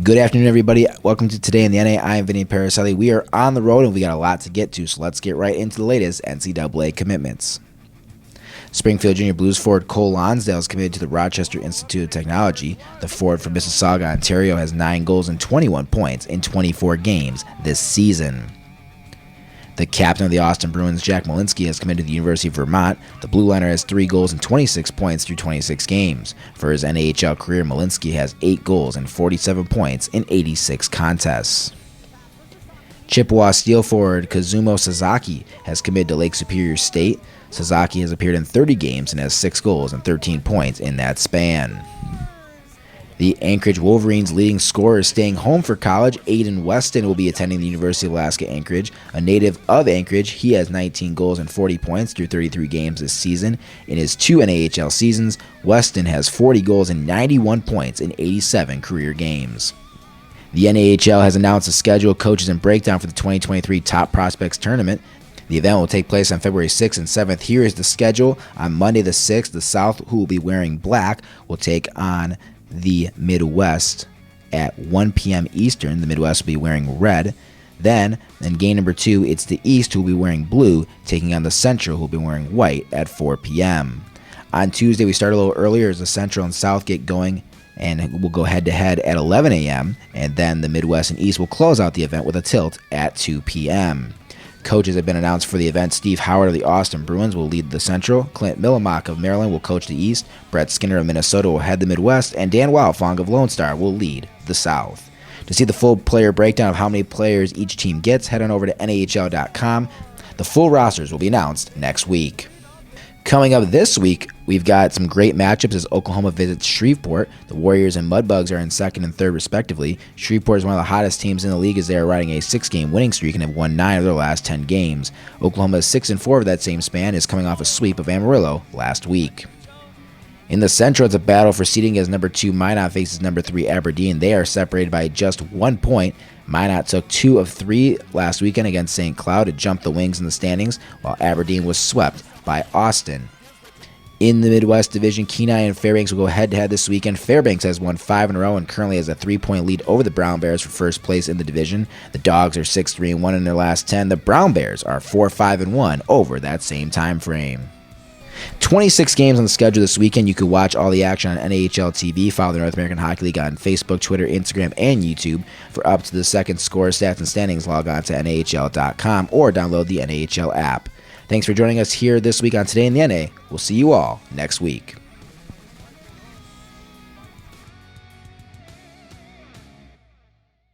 Good afternoon, everybody. Welcome to Today in the NA. I am Vinny Paracelli. We are on the road and we got a lot to get to, so let's get right into the latest NCAA commitments. Springfield Junior Blues forward Cole Lonsdale is committed to the Rochester Institute of Technology. The forward from Mississauga, Ontario has 9 goals and 21 points in 24 games this season. The captain of the Austin Bruins, Jack Malinsky, has committed to the University of Vermont. The Blue Liner has 3 goals and 26 points through 26 games. For his NHL career, Malinsky has 8 goals and 47 points in 86 contests. Chippewa Steel forward Kazumo Sasaki has committed to Lake Superior State. Sasaki has appeared in 30 games and has 6 goals and 13 points in that span. The Anchorage Wolverines' leading scorer is staying home for college. Aiden Weston will be attending the University of Alaska Anchorage. A native of Anchorage, he has 19 goals and 40 points through 33 games this season. In his 2 NAHL seasons, Weston has 40 goals and 91 points in 87 career games. The NAHL has announced a schedule, coaches, and breakdown for the 2023 Top Prospects Tournament. The event will take place on February 6th and 7th. Here is the schedule. On Monday the 6th, the South, who will be wearing black, will take on the Midwest at 1 p.m. Eastern. The Midwest will be wearing red. Then, in game number 2, it's the East who will be wearing blue, taking on the Central who will be wearing white at 4 p.m. On Tuesday, we start a little earlier as the Central and South get going, and we'll go head-to-head at 11 a.m., and then the Midwest and East will close out the event with a tilt at 2 p.m. Coaches have been announced for the event. Steve Howard of the Austin Bruins will lead the Central. Clint Millimak of Maryland will coach the East. Brett Skinner of Minnesota will head the Midwest. And Dan Wildfong of Lone Star will lead the South. To see the full player breakdown of how many players each team gets, head on over to NHL.com. The full rosters will be announced next week. Coming up this week, we've got some great matchups as Oklahoma visits Shreveport. The Warriors and Mudbugs are in 2nd and 3rd respectively. Shreveport is one of the hottest teams in the league as they are riding a 6-game winning streak and have won 9 of their last 10 games. Oklahoma is 6 and 4 of that same span, is coming off a sweep of Amarillo last week. In the Central, it's a battle for seeding as number 2 Minot faces number 3 Aberdeen. They are separated by just 1 point. Minot took 2 of 3 last weekend against St. Cloud to jump the wings in the standings, while Aberdeen was swept by Austin. In the Midwest Division, Kenai and Fairbanks will go head-to-head this weekend. Fairbanks has won 5 in a row and currently has a 3-point lead over the Brown Bears for first place in the division. The Dogs are 6-3-1 in their last 10. The Brown Bears are 4-5-1 over that same time frame. 26 games on the schedule this weekend. You can watch all the action on NAHL TV. Follow the North American Hockey League on Facebook, Twitter, Instagram, and YouTube. For up to the second score, stats, and standings, log on to NHL.com or download the NHL app. Thanks for joining us here this week on Today in the NA. We'll see you all next week.